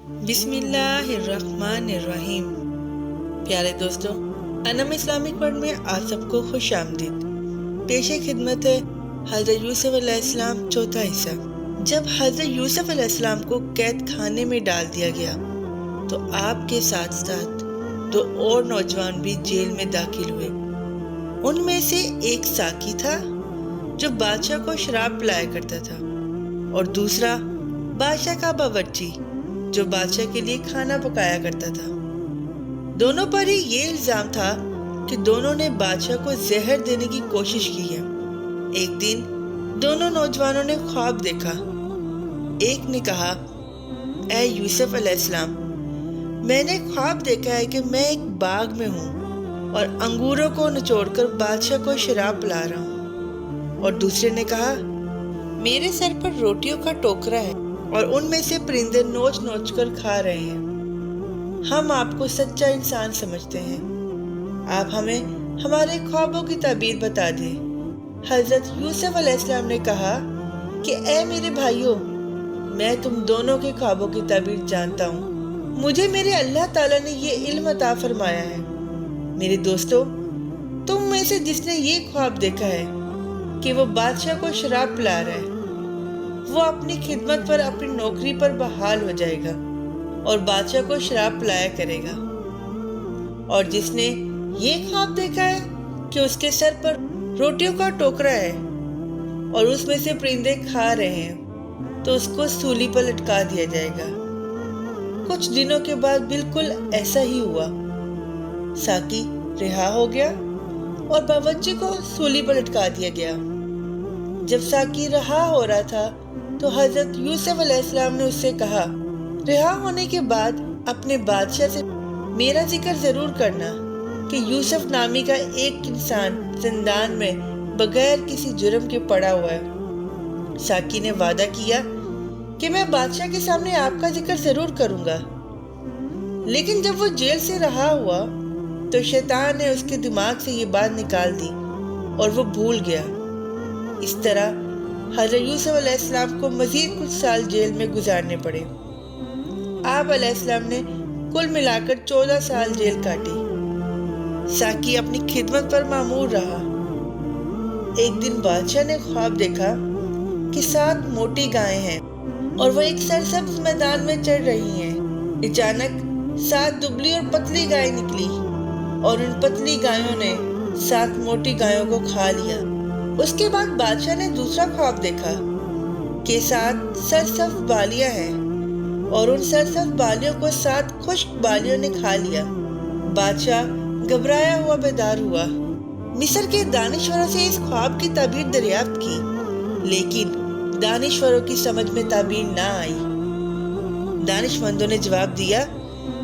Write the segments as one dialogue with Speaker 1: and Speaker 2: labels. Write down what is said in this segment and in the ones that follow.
Speaker 1: بسم اللہ الرحمن الرحیم۔ پیارے دوستوں، انم اسلامک ورلڈ میں آپ سب کو خوش آمدید۔ پیش خدمت ہے حضرت یوسف علیہ السلام چوتھا حصہ۔ جب حضرت یوسف علیہ السلام کو قید خانے میں ڈال دیا گیا تو آپ کے ساتھ ساتھ 2 اور نوجوان بھی جیل میں داخل ہوئے۔ ان میں سے ایک ساقی تھا جو بادشاہ کو شراب پلایا کرتا تھا، اور دوسرا بادشاہ کا باورچی جو بادشاہ کے لیے کھانا پکایا کرتا تھا۔ دونوں پر ہی یہ الزام تھا کہ دونوں نے بادشاہ کو زہر دینے کی کوشش کی ہے۔ ایک دن دونوں نوجوانوں نے خواب دیکھا۔ ایک نے کہا، اے یوسف علیہ السلام، میں نے خواب دیکھا ہے کہ میں ایک باغ میں ہوں اور انگوروں کو نچوڑ کر بادشاہ کو شراب پلا رہا ہوں۔ اور دوسرے نے کہا، میرے سر پر روٹیوں کا ٹوکرا ہے اور ان میں سے پرندے نوچ نوچ کر کھا رہے ہیں۔ ہم آپ کو سچا انسان سمجھتے ہیں، آپ ہمیں ہمارے خوابوں کی تعبیر بتا دیں۔ حضرت یوسف علیہ السلام نے کہا کہ اے میرے بھائیوں، میں تم دونوں کے خوابوں کی تعبیر جانتا ہوں۔ مجھے میرے اللہ تعالیٰ نے یہ علم عطا فرمایا ہے۔ میرے دوستو، تم میں سے جس نے یہ خواب دیکھا ہے کہ وہ بادشاہ کو شراب پلا رہا ہے، وہ اپنی خدمت پر اپنی نوکری پر بحال ہو جائے گا اور بادشاہ کو شراب پلایا کرے گا۔ اور جس نے یہ خواب دیکھا ہے کہ اس کے سر پر روٹیوں کا ٹوکرا ہے اور اس میں سے پرندے کھا رہے ہیں، تو اس کو سولی پر لٹکا دیا جائے گا۔ کچھ دنوں کے بعد بالکل ایسا ہی ہوا۔ ساقی رہا ہو گیا اور باورچی کو سولی پر لٹکا دیا گیا۔ جب ساقی رہا ہو رہا تھا تو حضرت یوسف علیہ السلام نے اس سے کہا، رہا ہونے کے بعد اپنے بادشاہ سے میرا ذکر ضرور کرنا کہ یوسف نامی کا ایک انسان زندان میں بغیر کسی جرم کے پڑا ہوا ہے۔ ساقی نے وعدہ کیا کہ میں بادشاہ کے سامنے آپ کا ذکر ضرور کروں گا۔ لیکن جب وہ جیل سے رہا ہوا تو شیطان نے اس کے دماغ سے یہ بات نکال دی اور وہ بھول گیا۔ اس طرح حضرت یوسف علیہ السلام کو مزید کچھ سال جیل میں گزارنے پڑے۔ آپ علیہ السلام نے کل ملا کر 14 سال جیل کاٹی۔ ساقی اپنی خدمت پر مامور رہا۔ ایک دن بادشاہ نے خواب دیکھا کہ 7 موٹی گائیں ہیں اور وہ ایک سرسبز میدان میں چڑھ رہی ہیں۔ اچانک 7 دبلی اور پتلی گائیں نکلی اور ان پتلی گایوں نے 7 موٹی گایوں کو کھا لیا۔ اس کے بعد بادشاہ نے دوسرا خواب دیکھا کہ 7 سرسبز بالیاں ہیں اور ان سرسبز بالیوں کو 7 خشک بالیوں نے کھا لیا۔ بادشاہ گھبرایا ہوا بیدار ہوا۔ مصر کے دانشوروں سے اس خواب کی تعبیر دریافت کی، لیکن دانشوروں کی سمجھ میں تعبیر نہ آئی۔ دانشمندوں نے جواب دیا،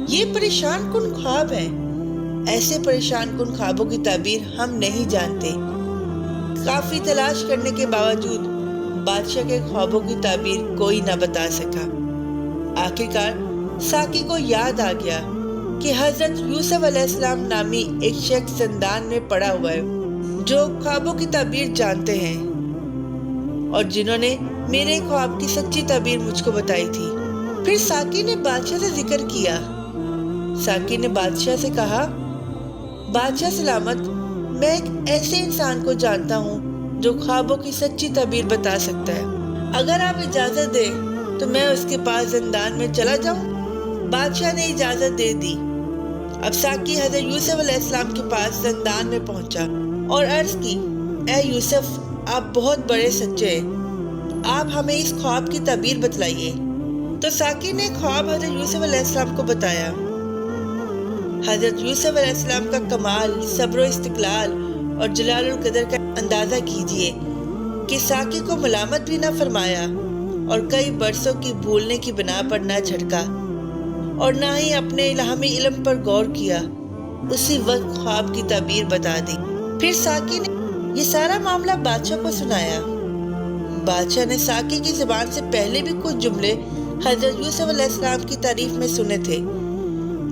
Speaker 1: یہ پریشان کن خواب ہے، ایسے پریشان کن خوابوں کی تعبیر ہم نہیں جانتے۔ کافی تلاش کرنے کے باوجود بادشاہ کے خوابوں کی تعبیر کوئی نہ بتا سکا۔ آخرکار ساقی کو یاد آ گیا کہ حضرت یوسف علیہ السلام نامی ایک شخص زندان میں پڑا ہوا ہے جو خوابوں کی تعبیر جانتے ہیں اور جنہوں نے میرے خواب کی سچی تعبیر مجھ کو بتائی تھی۔ پھر ساقی نے بادشاہ سے ذکر کیا۔ ساقی نے بادشاہ سے کہا، بادشاہ سلامت، میں ایک ایسے انسان کو جانتا ہوں جو خوابوں کی سچی تعبیر بتا سکتا ہے۔ اگر آپ اجازت دیں تو میں اس کے پاس زندان میں چلا جاؤں؟ بادشاہ نے اجازت دے دی۔ اب ساقی حضرت یوسف علیہ السلام کے پاس زندان میں پہنچا اور عرض کی، اے یوسف، آپ بہت بڑے سچے ہیں، آپ ہمیں اس خواب کی تعبیر بتلائیے۔ تو ساقی نے خواب حضرت یوسف علیہ السلام کو بتایا۔ حضرت یوسف علیہ السلام کا کمال، صبر و استقلال اور جلال القدر کا اندازہ کیجئے کہ ساقی کو ملامت بھی نہ فرمایا اور کئی برسوں کی بھولنے کی بنا پر نہ جھٹکا اور نہ ہی اپنے الہامی علم پر غور کیا۔ اسی وقت خواب کی تعبیر بتا دی۔ پھر ساقی نے یہ سارا معاملہ بادشاہ کو سنایا۔ بادشاہ نے ساقی کی زبان سے پہلے بھی کچھ جملے حضرت یوسف علیہ السلام کی تعریف میں سنے تھے۔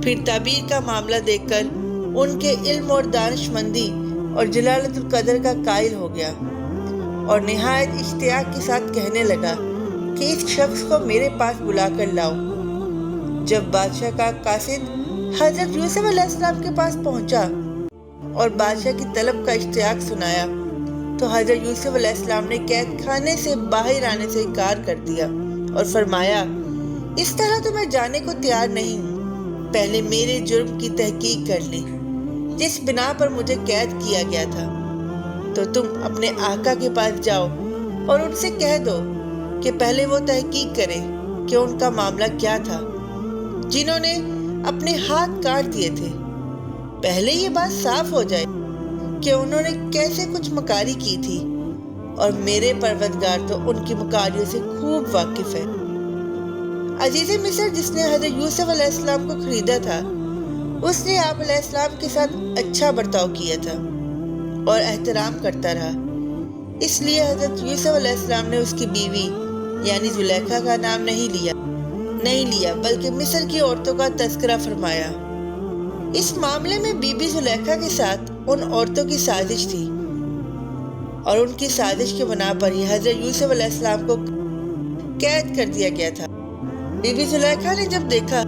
Speaker 1: پھر تعبیر کا معاملہ دیکھ کر ان کے علم اور دانش مندی اور جلالت القدر کا قائل ہو گیا اور نہایت اشتیاق کے ساتھ کہنے لگا کہ اس شخص کو میرے پاس بلا کر لاؤ۔ جب بادشاہ کا قاصد حضرت یوسف علیہ السلام کے پاس پہنچا اور بادشاہ کی طلب کا اشتیاق سنایا تو حضرت یوسف علیہ السلام نے قید خانے سے باہر آنے سے انکار کر دیا اور فرمایا، اس طرح تو میں جانے کو تیار نہیں ہوں، پہلے میرے جرم کی تحقیق کر لیں، جس بنا پر مجھے قید کیا گیا تھا۔ تو تم اپنے آقا کے پاس جاؤ اور ان سے کہہ دو کہ پہلے وہ تحقیق کریں کہ ان کا معاملہ کیا تھا، جنہوں نے اپنے ہاتھ کاٹ دیے تھے۔ پہلے یہ بات صاف ہو جائے کہ انہوں نے کیسے کچھ مکاری کی تھی، اور میرے پروردگار تو ان کی مکاریوں سے خوب واقف ہے۔ عزیز مصر جس نے حضرت یوسف علیہ السلام کو خریدا تھا، اس نے آپ علیہ السلام کے ساتھ اچھا برتاؤ کیا تھا اور احترام کرتا رہا، اس لیے حضرت یوسف علیہ السلام نے اس کی بیوی یعنی زلیخا کا نام نہیں لیا بلکہ مصر کی عورتوں کا تذکرہ فرمایا۔ اس معاملے میں بی بی زلیخا کے ساتھ ان عورتوں کی سازش تھی، اور ان کی سازش کے بنا پر ہی حضرت یوسف علیہ السلام کو قید کر دیا گیا تھا۔ بی بی زلیخا نے جب دیکھا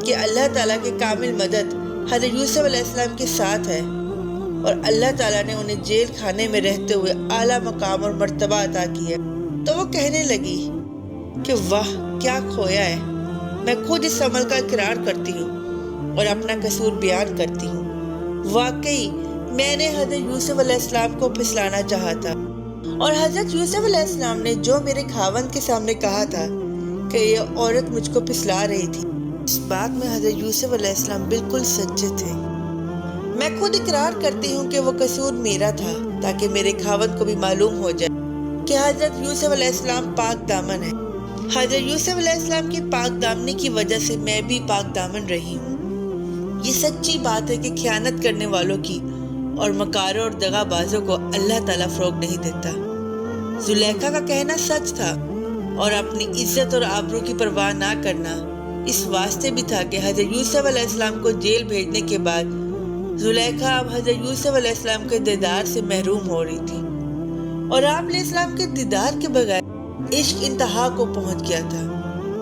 Speaker 1: کہ اللہ تعالیٰ کی کامل مدد حضرت یوسف علیہ السلام کے ساتھ ہے اور اللہ تعالیٰ نے انہیں جیل خانے میں رہتے ہوئے اعلیٰ مقام اور مرتبہ عطا کیا، تو وہ کہنے لگی کہ واہ کیا کھویا ہے، میں خود اس عمل کا اقرار کرتی ہوں اور اپنا قصور بیان کرتی ہوں۔ واقعی میں نے حضرت یوسف علیہ السلام کو پھسلانا چاہا تھا، اور حضرت یوسف علیہ السلام نے جو میرے خاوند کے سامنے کہا تھا کہ یہ عورت مجھ کو پھسلا رہی تھی، اس بات میں حضرت یوسف علیہ السلام بالکل سچے تھے۔ میں خود اقرار کرتی ہوں کہ وہ قصور میرا تھا، تاکہ میرے خاوند کو بھی معلوم ہو جائے کہ حضرت یوسف علیہ السلام پاک دامن ہے۔ حضرت یوسف علیہ السلام کی پاک دامنی کی وجہ سے میں بھی پاک دامن رہی ہوں۔ یہ سچی بات ہے کہ خیانت کرنے والوں کی اور مکاروں اور دغا بازوں کو اللہ تعالیٰ فروغ نہیں دیتا۔ زلیخا کا کہنا سچ تھا، اور اپنی عزت اور آبرو کی پرواہ نہ کرنا اس واسطے بھی تھا کہ حضرت یوسف علیہ السلام کو جیل بھیجنے کے بعد زلیخا اب حضرت یوسف علیہ السلام کے دیدار سے محروم ہو رہی تھی، اور آپ علیہ السلام کے دیدار کے بغیر عشق انتہا کو پہنچ گیا تھا۔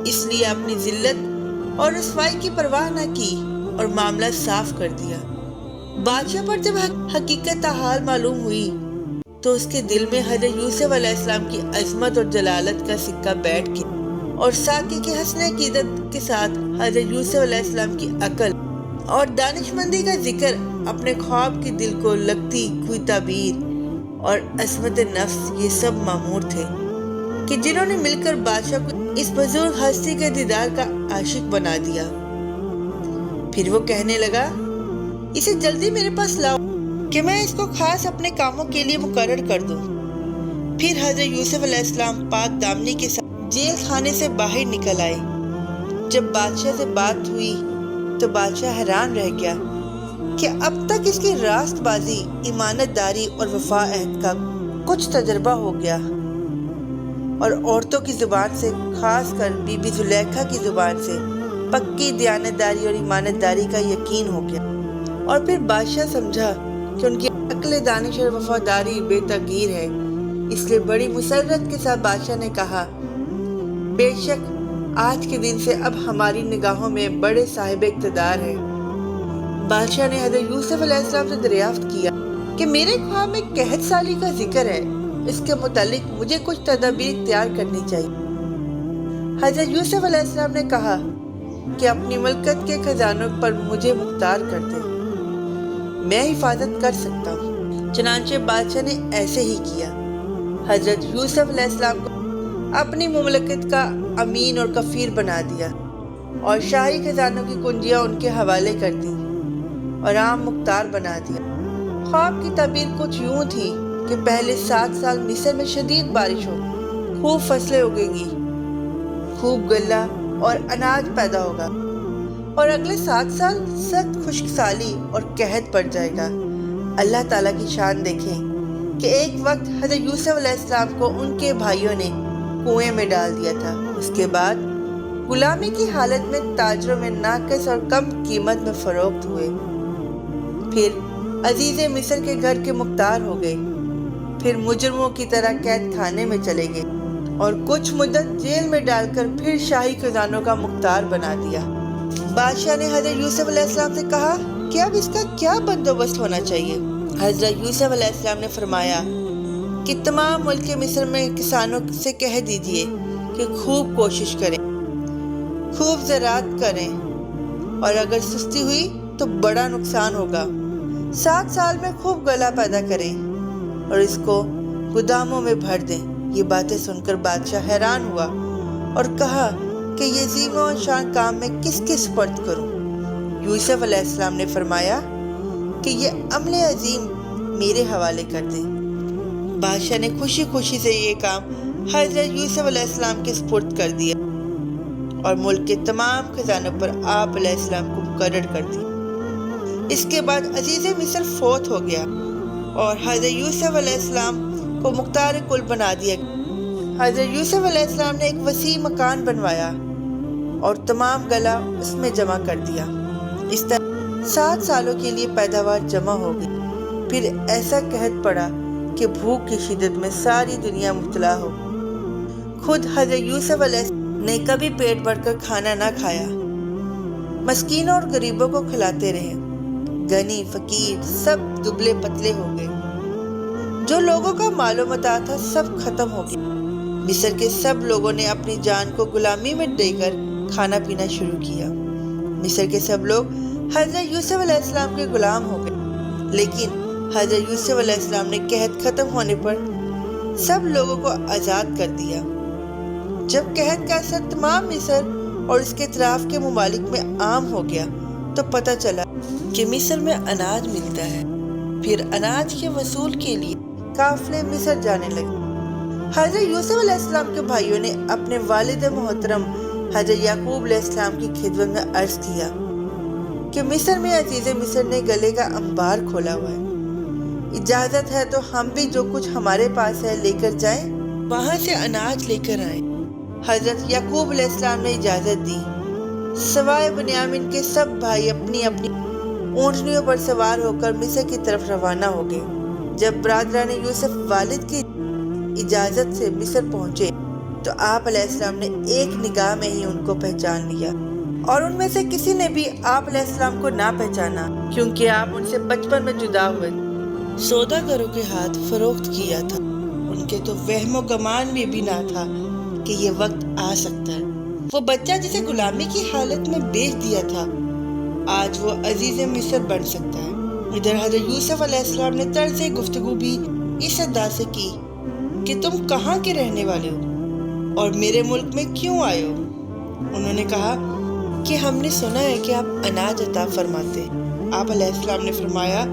Speaker 1: اس لیے اپنی ذلت اور رسوائی کی پرواہ نہ کی اور معاملہ صاف کر دیا۔ بادشاہ پر جب حقیقت حال معلوم ہوئی تو اس کے دل میں حضرت یوسف علیہ السلام کی عظمت اور جلالت کا سکہ بیٹھ گیا، اور ساقی کے حسن عقیدت کے ساتھ حضرت یوسف علیہ السلام کی عقل اور دانشمندی کا ذکر اپنے خواب کی دل کو لگتی ہوئی تعبیر اور عظمت نفس، یہ سب معمور تھے کہ جنہوں نے مل کر بادشاہ کو اس بزرگ ہستی کے دیدار کا عاشق بنا دیا۔ پھر وہ کہنے لگا، اسے جلدی میرے پاس لاؤ کہ میں اس کو خاص اپنے کاموں کے لیے مقرر کر دوں۔ پھر حضرت یوسف علیہ السلام پاک دامنی کے ساتھ جیل خانے سے باہر نکل آئے۔ جب بادشاہ سے بات ہوئی تو بادشاہ حیران رہ گیا کہ اب تک اس کی راست بازی، امانت داری اور وفا عہد کا کچھ تجربہ ہو گیا، اور عورتوں کی زبان سے، خاص کر بی بی زلیخا کی زبان سے، پکی دیانت داری اور امانت داری کا یقین ہو گیا۔ اور پھر بادشاہ سمجھا کہ ان کی عقل، دانش اور وفاداری بے تغییر ہے، اس لیے بڑی مسرت کے ساتھ بادشاہ نے کہا، بے شک آج کے دن سے اب ہماری نگاہوں میں بڑے صاحب اقتدار ہے۔ بادشاہ نے حضرت یوسف علیہ السلام سے دریافت کیا کہ میرے خواب میں قحط سالی کا ذکر ہے، اس کے متعلق مجھے کچھ تدابیر اختیار کرنی چاہیے۔ حضرت یوسف علیہ السلام نے کہا کہ اپنی ملکت کے خزانوں پر مجھے مختار کر دے، میں حفاظت کر سکتا ہوں۔ چنانچہ بادشاہ نے ایسے ہی کیا۔ حضرت یوسف علیہ السلام کو اپنی مملکت کا امین اور کفیل بنا دیا، اور شاہی خزانوں کی کنجیاں ان کے حوالے کر دیں اور عام مختار بنا دیا۔ خواب کی تعبیر کچھ یوں تھی کہ پہلے 7 سال مصر میں شدید بارش ہو، خوب فصلیں اگے گی، خوب غلہ اور اناج پیدا ہوگا، اور اگلے 7 سال سخت خشک سالی اور قحط پڑ جائے گا۔ اللہ تعالیٰ کی شان دیکھیں کہ ایک وقت حضرت یوسف علیہ السلام کو ان کے بھائیوں نے کنویں میں ڈال دیا تھا، اس کے بعد غلامی کی حالت میں تاجروں میں ناقص اور کم قیمت میں فروخت ہوئے، پھر عزیز مصر کے گھر کے مختار ہو گئے، پھر مجرموں کی طرح قید خانے میں چلے گئے، اور کچھ مدت جیل میں ڈال کر پھر شاہی خزانوں کا مختار بنا دیا۔ بادشاہ نے حضرت یوسف علیہ السلام سے کہا کہ اب اس کا کیا بندوبست ہونا چاہیے؟ حضرت یوسف علیہ السلام نے فرمایا کہ تمام ملک مصر میں کسانوں سے کہہ دیجئے کہ خوب کوشش کریں، خوب زراعت کریں، اور اگر سستی ہوئی تو بڑا نقصان ہوگا۔ 7 سال میں خوب غلہ پیدا کریں اور اس کو گوداموں میں بھر دیں۔ یہ باتیں سن کر بادشاہ حیران ہوا اور کہا کہ یہ عظیم و شان کام میں کس کے سپرد کروں؟ یوسف علیہ السلام نے فرمایا کہ یہ عمل عظیم میرے حوالے کر دیں۔ بادشاہ نے خوشی خوشی سے یہ کام حضرت یوسف علیہ السلام کے سپرد کر دیا اور ملک کے تمام خزانوں پر آپ علیہ السلام کو مقرر کر دیا۔ اس کے بعد عزیز مصر فوت ہو گیا اور حضرت یوسف علیہ السلام کو مختار کل بنا دیا۔ حضرت یوسف علیہ السلام نے ایک وسیع مکان بنوایا اور تمام غلہ اس میں جمع کر دیا۔ اس طرح 7 سالوں کے لیے پیداوار جمع ہو گئی۔ پھر ایسا قحط پڑا کہ بھوک کی شدت میں ساری دنیا مبتلا ہو۔ خود حضرت یوسف علیہ السلام نے کبھی پیٹ بھر کر کھانا نہ کھایا، مسکینوں اور غریبوں کو کھلاتے رہے۔ غنی فقیر سب دبلے پتلے ہو گئے۔ جو لوگوں کا مال و متاع تھا سب ختم ہو گیا۔ مصر کے سب لوگوں نے اپنی جان کو غلامی میں دے کر کھانا پینا شروع کیا۔ مصر کے سب لوگ حضرت یوسف علیہ السلام کے غلام ہو گئے، لیکن حضرت یوسف علیہ السلام نے قحط ختم ہونے پر سب لوگوں کو آزاد کر دیا۔ جب قحط کا اثر تمام مصر اور اس کے اطراف کے ممالک میں عام ہو گیا تو پتہ چلا کہ مصر میں اناج ملتا ہے۔ پھر اناج کے وصول کے لیے قافلے مصر جانے لگے۔ حضرت یوسف علیہ السلام کے بھائیوں نے اپنے والد محترم حضرت یعقوب علیہ السلام کی خدمت میں عرض کیا کہ مصر میں عزیز مصر نے گلے کا انبار کھولا ہوا ہے، اجازت ہے تو ہم بھی جو کچھ ہمارے پاس ہے لے کر جائیں، وہاں سے اناج لے کر آئیں۔ حضرت یعقوب علیہ السلام نے اجازت دی۔ سوائے بنیامین کے سب بھائی اپنی اپنی اونٹنیوں پر سوار ہو کر مصر کی طرف روانہ ہو گئے۔ جب برادران یوسف والد کی اجازت سے مصر پہنچے تو آپ علیہ السلام نے ایک نگاہ میں ہی ان کو پہچان لیا، اور ان میں سے کسی نے بھی آپ علیہ السلام کو نہ پہچانا، کیونکہ آپ ان سے بچپن میں جدا ہوئے، سوداگروں کے ہاتھ فروخت کیا تھا۔ ان کے تو وہم و گمان میں بھی نہ تھا کہ یہ وقت آ سکتا ہے۔ وہ بچہ جسے غلامی کی حالت میں بیچ دیا تھا، آج وہ عزیز مصر بن سکتا ہے۔ ادھر حضرت یوسف علیہ السلام نے طرز گفتگو بھی اس ادا سے کی کہ تم کہاں کے رہنے والے ہو اور میرے ملک میں کیوں آئے ہو؟ انہوں نے کہا کہ ہم نے سنا ہے کہ آپ اناج عطا فرماتے۔ آپ علیہ السلام نے فرمایا،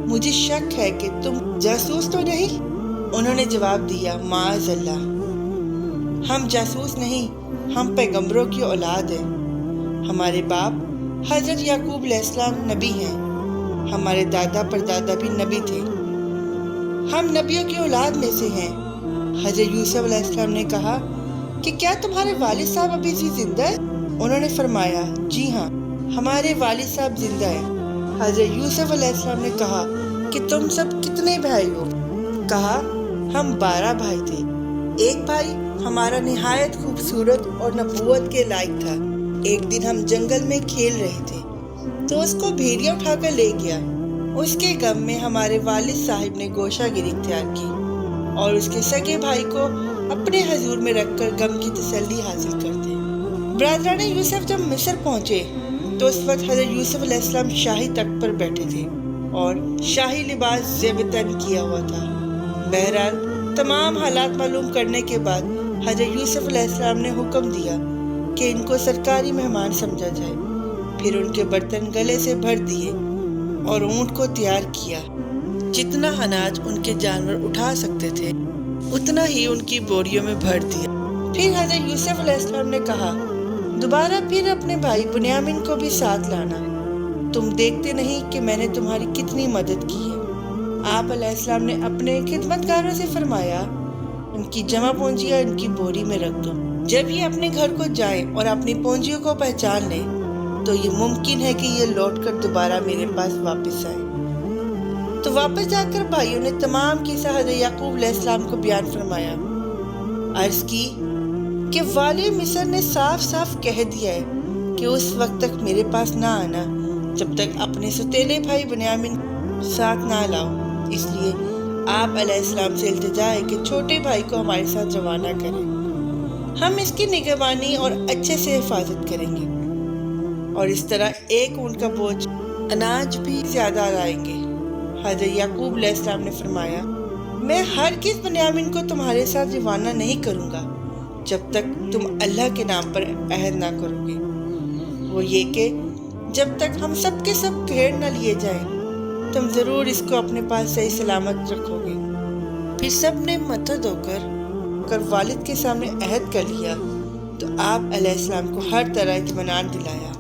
Speaker 1: مجھے شک ہے کہ تم جاسوس تو نہیں؟ انہوں نے جواب دیا، معاذ اللہ، ہم جاسوس نہیں، ہم پیغمبروں کی اولاد ہیں۔ ہمارے باپ حضرت یعقوب علیہ السلام نبی ہیں، ہمارے دادا پردادا بھی نبی تھے، ہم نبیوں کی اولاد میں سے ہیں۔ حضرت یوسف علیہ السلام نے کہا کہ کیا تمہارے والد صاحب ابھی بھی زندہ ہیں؟ انہوں نے فرمایا، جی ہاں، ہمارے والد صاحب زندہ ہیں۔ حضرت یوسف علیہ السلام نے کہا کہ تم سب کتنے بھائی ہو؟ کہا، ہم 12 بھائی تھے۔ ایک بھائی ہمارا نہایت خوبصورت اور نبوت کے لائق تھا۔ ایک دن ہم جنگل میں کھیل رہے تھے تو اس کو بھیڑیا اٹھا کر لے گیا۔ اس کے غم میں ہمارے والد صاحب نے گوشہ گیری اختیار کی اور اس کے سگے بھائی کو اپنے حضور میں رکھ کر غم کی تسلی حاصل کرتے۔ برادران یوسف جب مصر پہنچے تو اس وقت حضرت یوسف علیہ السلام شاہی تخت پر بیٹھے تھے اور شاہی لباس زیب تن کیا ہوا تھا۔ بہرحال تمام حالات معلوم کرنے کے بعد حضرت یوسف علیہ السلام نے حکم دیا کہ ان کو سرکاری مہمان سمجھا جائے۔ پھر ان کے برتن گلے سے بھر دیے اور اونٹ کو تیار کیا۔ جتنا اناج ان کے جانور اٹھا سکتے تھے اتنا ہی ان کی بوریوں میں بھر دیا۔ پھر حضرت یوسف علیہ السلام نے کہا، دوبارہ پھر اپنے بھائی بنیامین کو بھی ساتھ لانا، تم دیکھتے نہیں کہ میں نے تمہاری کتنی مدد کی ہے۔ آپ علیہ السلام نے اپنے خدمتگاروں سے فرمایا، ان کی جمع پونجیاں ان کی بوری میں رکھ دو۔ جب یہ اپنے گھر کو جائیں اور اپنی پونجیوں کو پہچان لیں تو یہ ممکن ہے کہ یہ لوٹ کر دوبارہ میرے پاس واپس آئے۔ تو واپس جا کر بھائیوں نے تمام قصہ حضرت یعقوب علیہ السلام کو بیان فرمایا۔ عرض کی کہ والی مصر نے صاف صاف کہہ دیا ہے کہ اس وقت تک میرے پاس نہ آنا جب تک اپنے ستیلے بھائی بنیامین ساتھ نہ لاؤ۔ اس لیے آپ علیہ السلام سے التجا ہے کہ چھوٹے بھائی کو ہمارے ساتھ روانہ کریں، ہم اس کی نگہبانی اور اچھے سے حفاظت کریں گے، اور اس طرح ایک اونٹ کا بوجھ اناج بھی زیادہ لائیں گے۔ حضرت یعقوب علیہ السلام نے فرمایا، میں ہرگز بنیامین کو تمہارے ساتھ روانہ نہیں کروں گا جب تک تم اللہ کے نام پر عہد نہ کرو گے، وہ یہ کہ جب تک ہم سب کے سب گھیر نہ لیے جائیں تم ضرور اس کو اپنے پاس صحیح سلامت رکھو گے۔ پھر سب نے متھا دھو کر والد کے سامنے عہد کر لیا تو آپ علیہ السلام کو ہر طرح اطمینان دلایا۔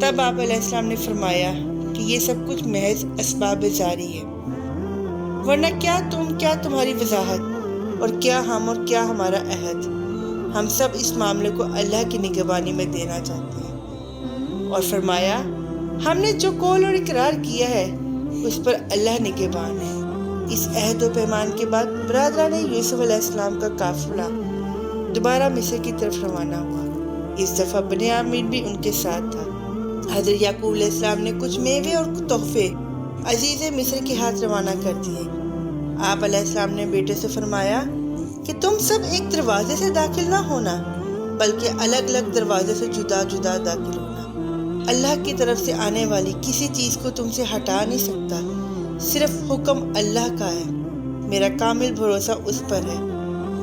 Speaker 1: تب آپ علیہ السلام نے فرمایا کہ یہ سب کچھ محض اسباب جاری ہے، ورنہ کیا تم کیا تمہاری وضاحت اور کیا ہم اور کیا ہمارا عہد، ہم سب اس معاملے کو اللہ کی نگہبانی میں دینا چاہتے ہیں۔ اور فرمایا، ہم نے جو قول اور اقرار کیا ہے اس پر اللہ نگہبان ہے۔ اس عہد و پیمان کے بعد برادران یوسف علیہ السلام کا قافلہ دوبارہ مصر کی طرف روانہ ہوا۔ اس دفعہ بنیامین بھی ان کے ساتھ تھا۔ حضرت یعقوب علیہ السلام نے کچھ میوے اور تحفے عزیز مصر کے ہاتھ روانہ کر دیے۔ آپ علیہ السلام نے بیٹے سے فرمایا کہ تم سب ایک دروازے سے داخل نہ ہونا بلکہ الگ الگ دروازے سے جدا جدا داخل ہونا۔ اللہ کی طرف سے آنے والی کسی چیز کو تم سے ہٹا نہیں سکتا، صرف حکم اللہ کا ہے۔ میرا کامل بھروسہ اس پر ہے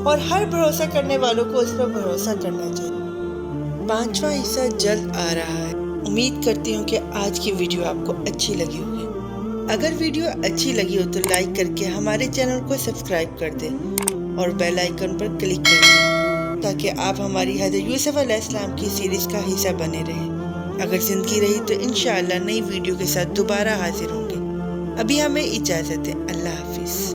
Speaker 1: اور ہر بھروسہ کرنے والوں کو اس پر بھروسہ کرنا چاہیے۔ 5واں حصہ جلد آ رہا ہے۔ امید کرتی ہوں کہ آج کی ویڈیو آپ کو اچھی لگی ہوگی۔ اگر ویڈیو اچھی لگی ہو تو لائک کر کے ہمارے چینل کو سبسکرائب کر دیں اور بیل آئیکن پر کلک کر دیں تاکہ آپ ہماری حضرت یوسف علیہ السلام کی سیریز کا حصہ بنے رہیں۔ اگر زندگی رہی تو انشاءاللہ نئی ویڈیو کے ساتھ دوبارہ حاضر ہوں گے۔ ابھی ہمیں اجازت ہے۔ اللہ حافظ۔